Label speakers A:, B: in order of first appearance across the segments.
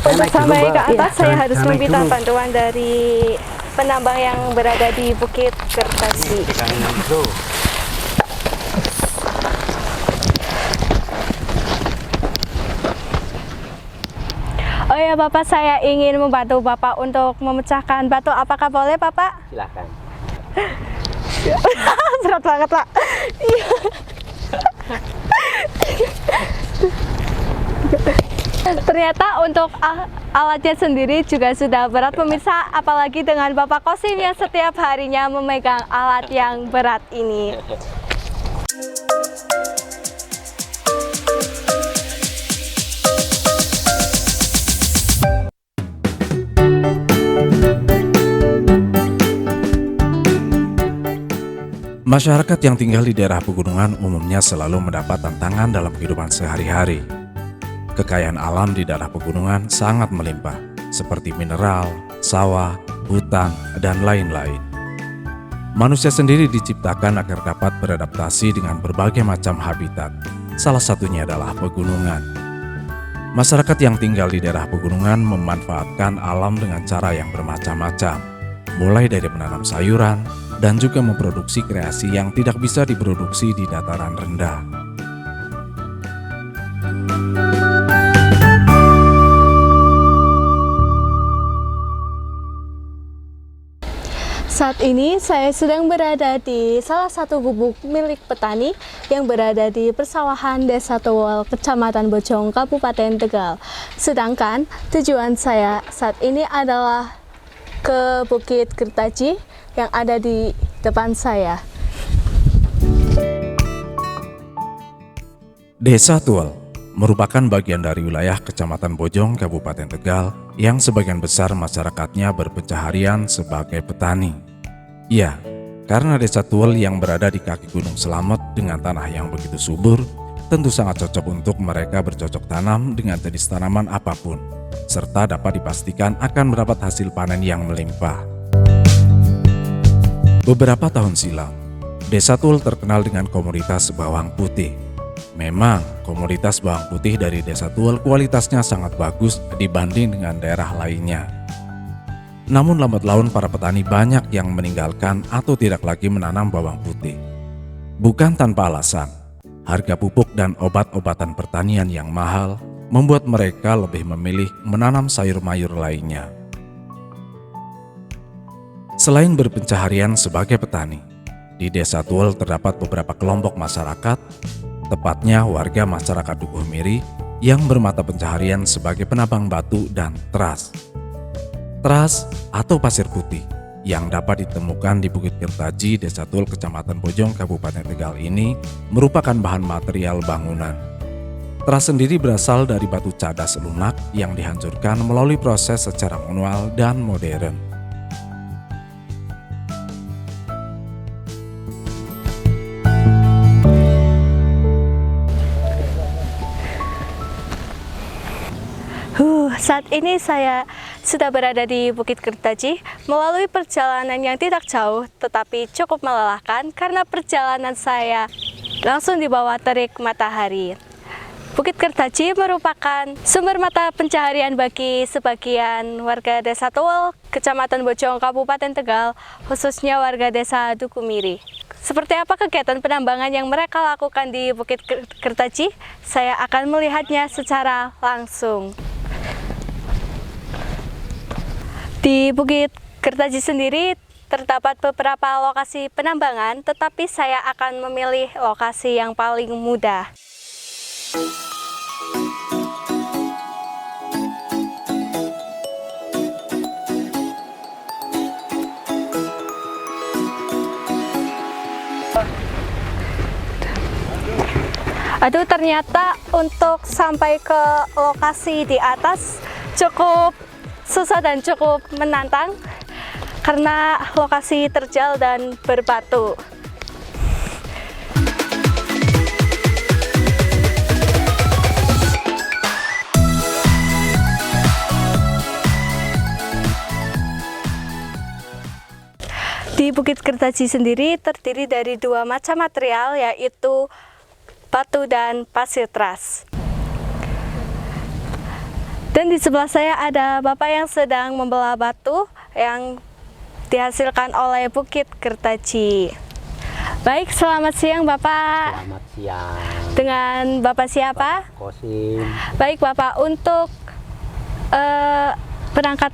A: Untuk sampai ke atas saya harus
B: Naik
A: meminta
B: dulu.
A: bantuan dari penambang yang berada di Bukit Kertaji. Oh ya Bapak, saya ingin membantu Bapak untuk memecahkan batu. Apakah boleh Bapak?
B: Silakan.
A: Berat banget Pak. Ternyata untuk alatnya sendiri juga sudah berat pemirsa, apalagi dengan Bapak Kosim yang setiap harinya memegang alat yang berat ini.
C: Masyarakat yang tinggal di daerah pegunungan umumnya selalu mendapat tantangan dalam kehidupan sehari-hari. Kekayaan alam di daerah pegunungan sangat melimpah, seperti mineral, sawah, hutan, dan lain-lain. Manusia sendiri diciptakan agar dapat beradaptasi dengan berbagai macam habitat, salah satunya adalah pegunungan. Masyarakat yang tinggal di daerah pegunungan memanfaatkan alam dengan cara yang bermacam-macam, mulai dari menanam sayuran, dan juga memproduksi kreasi yang tidak bisa diproduksi di dataran rendah.
A: Saat ini saya sedang berada di salah satu gubuk milik petani yang berada di persawahan Desa Towol, Kecamatan Bojong, Kabupaten Tegal. Sedangkan tujuan saya saat ini adalah ke Bukit Kertaji yang ada di depan saya.
C: Desa Tuol merupakan bagian dari wilayah Kecamatan Bojong, Kabupaten Tegal yang sebagian besar masyarakatnya berpencaharian sebagai petani. Ya, karena Desa Tuol yang berada di kaki Gunung Selamet dengan tanah yang begitu subur, tentu sangat cocok untuk mereka bercocok tanam dengan jenis tanaman apapun, serta dapat dipastikan akan mendapat hasil panen yang melimpah. Beberapa tahun silam, Desa Tuol terkenal dengan komoditas bawang putih. Memang, komoditas bawang putih dari Desa Tuol kualitasnya sangat bagus dibanding dengan daerah lainnya. Namun lambat laun para petani banyak yang meninggalkan atau tidak lagi menanam bawang putih. Bukan tanpa alasan, harga pupuk dan obat-obatan pertanian yang mahal membuat mereka lebih memilih menanam sayur mayur lainnya. Selain berpencaharian sebagai petani, di Desa Tuol terdapat beberapa kelompok masyarakat, tepatnya warga masyarakat Dukuh Miri yang bermata pencaharian sebagai penambang batu dan teras. Teras atau pasir putih yang dapat ditemukan di Bukit Kertaji, Desa Tuol, Kecamatan Bojong, Kabupaten Tegal ini merupakan bahan material bangunan. Teras sendiri berasal dari batu cadas lunak yang dihancurkan melalui proses secara manual dan modern.
A: Saat ini saya sudah berada di Bukit Kertaji melalui perjalanan yang tidak jauh tetapi cukup melelahkan karena perjalanan saya langsung di bawah terik matahari. Bukit Kertaji merupakan sumber mata pencaharian bagi sebagian warga Desa Tuol, Kecamatan Bojong, Kabupaten Tegal, khususnya warga Desa Dukuh Miri. Seperti apa kegiatan penambangan yang mereka lakukan di Bukit Kertaji? Saya akan melihatnya secara langsung. Di Bukit Kertaji sendiri terdapat beberapa lokasi penambangan, tetapi saya akan memilih lokasi yang paling mudah. Aduh, ternyata untuk sampai ke lokasi di atas cukup susah dan cukup menantang karena lokasi terjal dan berbatu. Di Bukit Kertaji sendiri terdiri dari dua macam material, yaitu batu dan pasir teras. Dan di sebelah saya ada Bapak yang sedang membelah batu yang dihasilkan oleh Bukit Kertaji. Baik, selamat siang Bapak.
B: Selamat siang.
A: Dengan Bapak siapa?
B: Kosim.
A: Baik Bapak, untuk berangkat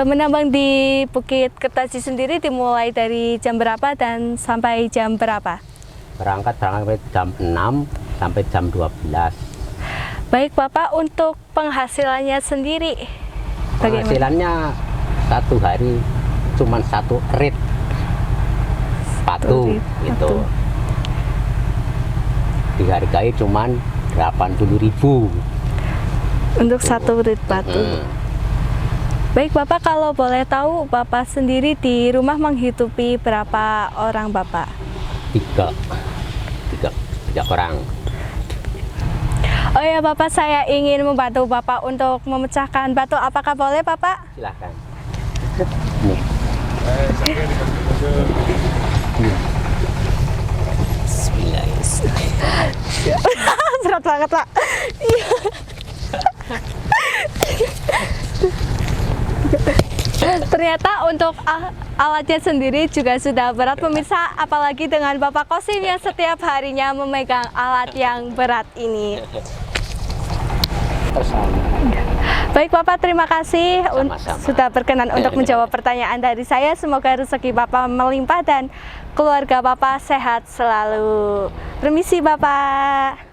A: menambang di Bukit Kertaji sendiri dimulai dari jam berapa dan sampai jam berapa?
B: Berangkat jam 6 sampai jam 12.
A: Baik Bapak, untuk penghasilannya sendiri bagaimana?
B: Penghasilannya satu hari cuma 1 rit batu
A: rit
B: gitu.
A: batu.
B: Dihargai cuma 80.000.
A: Untuk 1 rit batu. Baik Bapak, kalau boleh tahu Bapak sendiri di rumah menghidupi berapa orang Bapak?
B: Tiga orang.
A: Oh ya Bapak, saya ingin membantu Bapak untuk memecahkan batu. Apakah boleh Bapak?
B: Silahkan. Nih. Bismillahirrahmanirrahim.
A: Berat banget Pak. Ternyata untuk alatnya sendiri juga sudah berat pemirsa, apalagi dengan Bapak Kosim yang setiap harinya memegang alat yang berat ini. Baik Bapak, terima kasih
B: Sama-sama.
A: sudah berkenan untuk menjawab pertanyaan dari saya. Semoga rezeki Bapak melimpah dan keluarga Bapak sehat selalu. Permisi Bapak.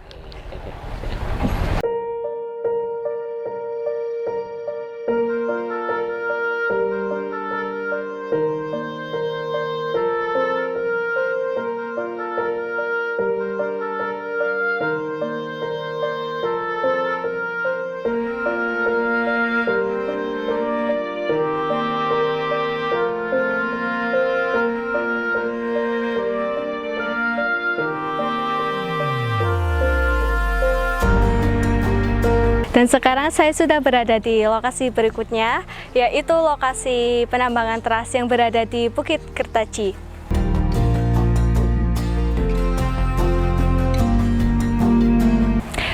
A: Dan sekarang saya sudah berada di lokasi berikutnya, yaitu lokasi penambangan teras yang berada di Bukit Kertaji.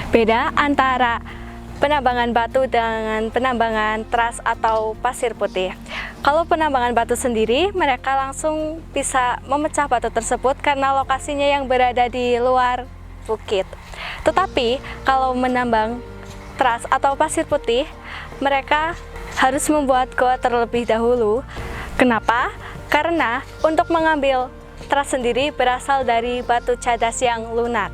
A: Beda antara penambangan batu dengan penambangan teras atau pasir putih. Kalau penambangan batu sendiri, mereka langsung bisa memecah batu tersebut karena lokasinya yang berada di luar bukit. Tetapi kalau menambang teras atau pasir putih, mereka harus membuat goa terlebih dahulu. Kenapa? Karena untuk mengambil teras sendiri berasal dari batu cadas yang lunak.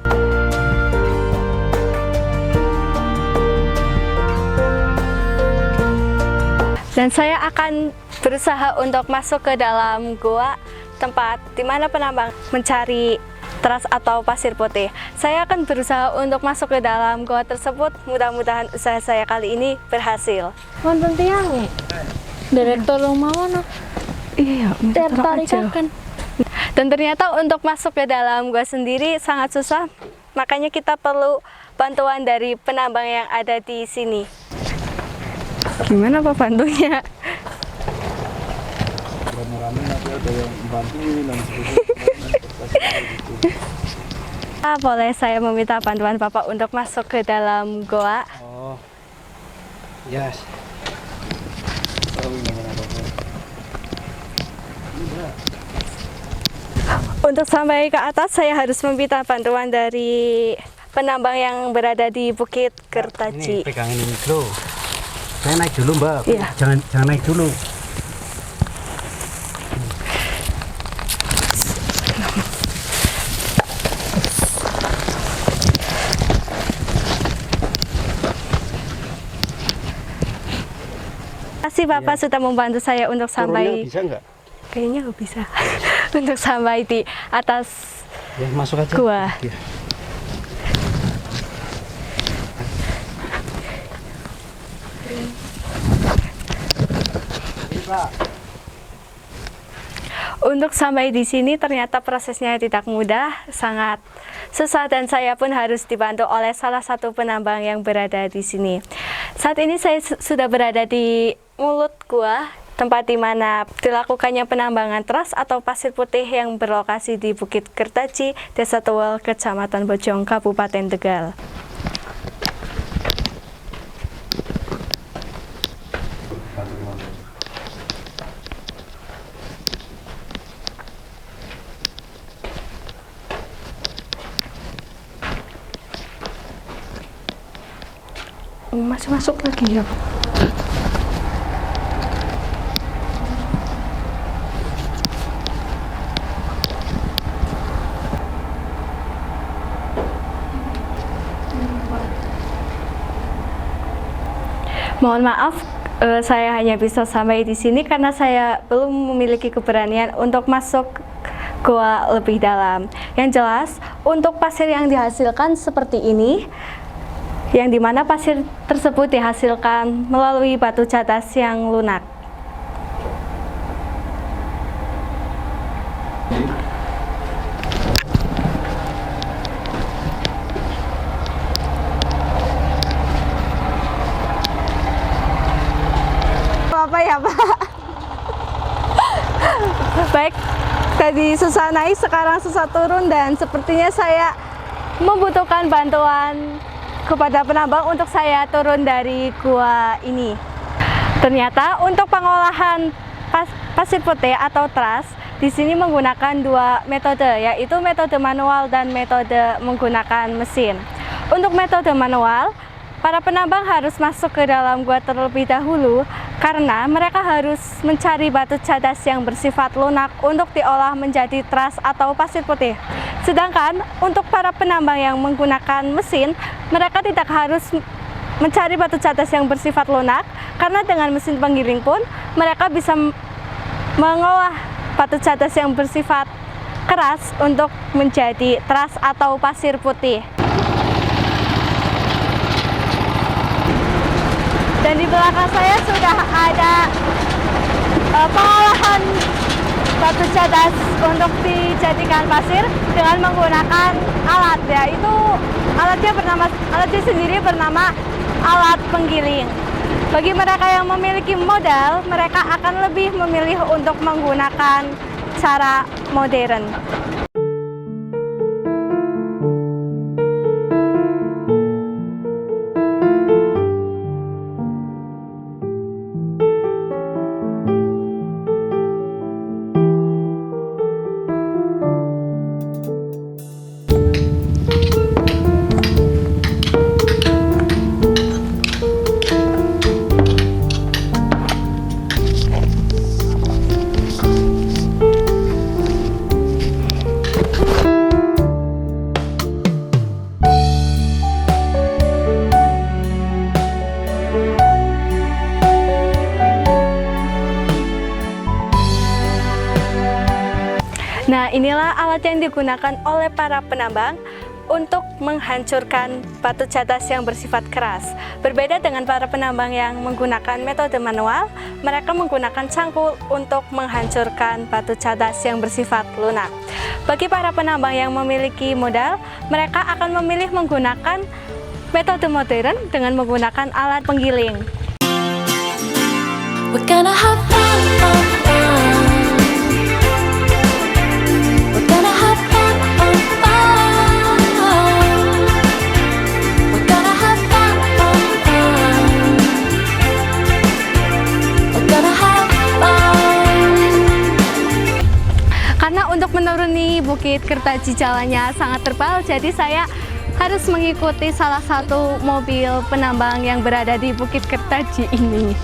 A: Dan saya akan berusaha untuk masuk ke dalam goa, tempat di mana penambang mencari teras atau pasir putih. Saya akan berusaha untuk masuk ke dalam goa tersebut. Mudah-mudahan usaha saya kali ini berhasil.
D: Wonten tiang direktur rumah mana?
A: Iya,
D: Tertarik kan?
A: Dan ternyata untuk masuk ke dalam goa sendiri sangat susah. Makanya kita perlu bantuan dari penambang yang ada di sini. Gimana Pak bantunya?
E: Rame-rame nanti ada yang bantuin dan
A: Boleh saya meminta bantuan Bapak untuk masuk ke dalam goa?
E: Oh, yes.
A: Untuk sampai ke atas saya harus meminta bantuan dari penambang yang berada di Bukit Kertaji.
E: Ini pegangin ini dulu. Saya naik dulu Mbak.
A: Iya.
E: Jangan naik dulu.
A: Terima kasih Bapak sudah membantu saya untuk sampai.
E: Turunnya bisa nggak?
A: Kayaknya nggak bisa. Untuk sampai di atas
E: Ya masuk aja.
A: gua.
E: Iya.
A: Untuk sampai di sini ternyata prosesnya tidak mudah, sangat susah dan saya pun harus dibantu oleh salah satu penambang yang berada di sini. Saat ini saya sudah berada di mulut gua, tempat di mana dilakukannya penambangan teras atau pasir putih yang berlokasi di Bukit Kertaji, Desa Tuwel, Kecamatan Bojong, Kabupaten Tegal. Masuk lagi ya. Mohon maaf, saya hanya bisa sampai di sini karena saya belum memiliki keberanian untuk masuk gua lebih dalam. Yang jelas, untuk pasir yang dihasilkan seperti ini, yang dimana pasir tersebut dihasilkan melalui batu cadas yang lunak. Apa ya, Pak? Baik, tadi susah naik, sekarang susah turun, dan sepertinya saya membutuhkan bantuan kepada penambang untuk saya turun dari gua ini. Ternyata untuk pengolahan pasir putih atau trust di sini menggunakan dua metode, yaitu metode manual dan metode menggunakan mesin. Untuk metode manual, para penambang harus masuk ke dalam gua terlebih dahulu karena mereka harus mencari batu cadas yang bersifat lunak untuk diolah menjadi trust atau pasir putih. Sedangkan untuk para penambang yang menggunakan mesin, mereka tidak harus mencari batu cadas yang bersifat lunak karena dengan mesin penggiling pun mereka bisa mengolah batu cadas yang bersifat keras untuk menjadi trust atau pasir putih. Dan di belakang saya sudah ada pengolahan batu cadas untuk dijadikan pasir dengan menggunakan alat, yaitu alatnya sendiri bernama alat penggiling. Bagi mereka yang memiliki modal, mereka akan lebih memilih untuk menggunakan cara modern. Nah, inilah alat yang digunakan oleh para penambang untuk menghancurkan batu cadas yang bersifat keras. Berbeda dengan para penambang yang menggunakan metode manual, mereka menggunakan cangkul untuk menghancurkan batu cadas yang bersifat lunak. Bagi para penambang yang memiliki modal, mereka akan memilih menggunakan metode modern dengan menggunakan alat penggiling.
F: We're gonna have fun, fun, fun. We're gonna have fun, fun, fun. We're gonna have fun, fun, fun. We're gonna have fun.
A: Karena untuk menuruni Bukit Kertaji jalannya sangat terpal, jadi saya harus mengikuti salah satu mobil penambang yang berada di Bukit Kertaji ini.